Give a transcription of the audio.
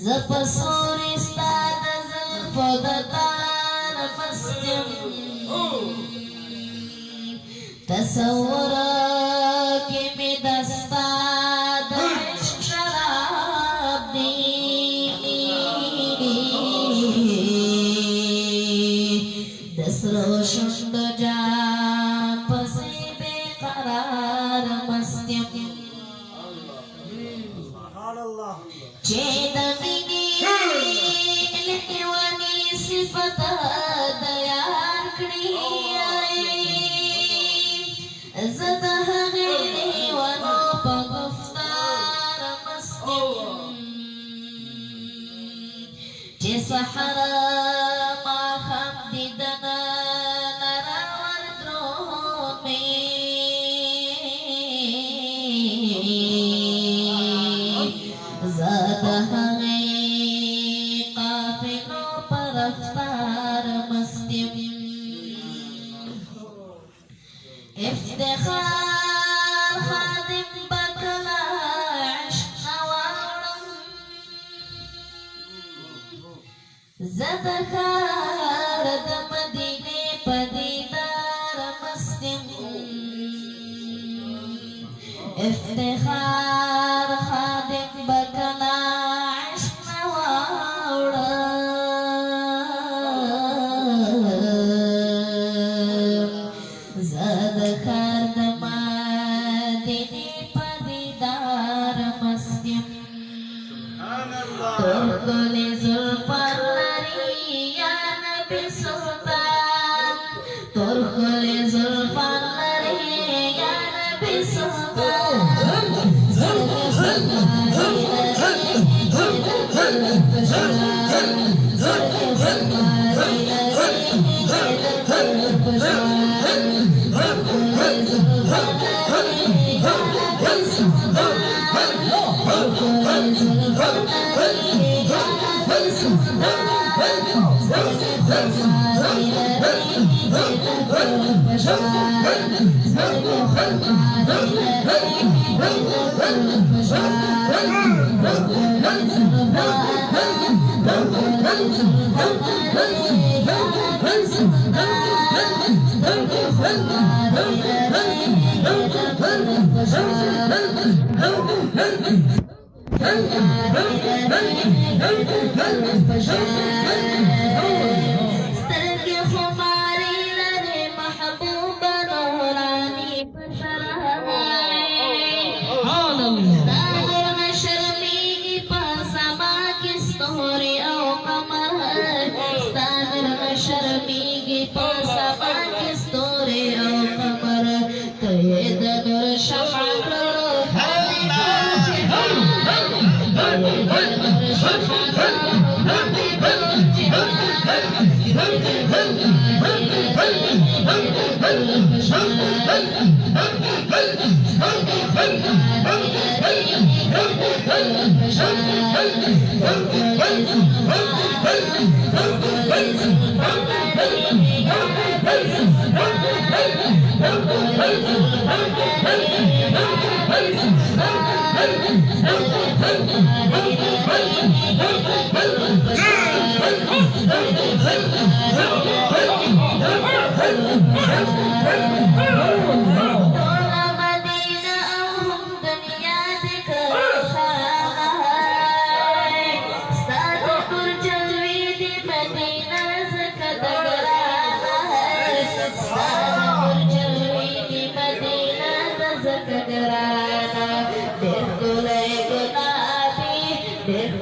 زپسوري ستا د زلفو د تار مستم تصور کې مې د ستا د عشق شراب دی د سرو شونډو جام پسې بې قرار مستم چې د مینې لیونی صفت د یار کړي زه د هغې لیونو په گفتار مست یم چې سحر ماښام دیدنه نه راوردروم مې زه د هغې قافلو په رفتار مست یم افتخار خادم به کله عشق نه واړم زه د ښار د مدینې په دیدار مست یم افتخار خادم به کله عشق نه واړم زه د ښار د مدینې په دیدار مست یم تور ښکلې زلفان لري یا نبي سلطان تور ښکلې زلفان لري یا نبي سلطان سترګې خمارې لرې محبوبه نوراني په شراب ستا نور نه شرمېږي په سما کې ستوري او قمر ستا نور نه شرمېږي په سما کې ستوري او قمر ته یې د نور شمع کړو Hey!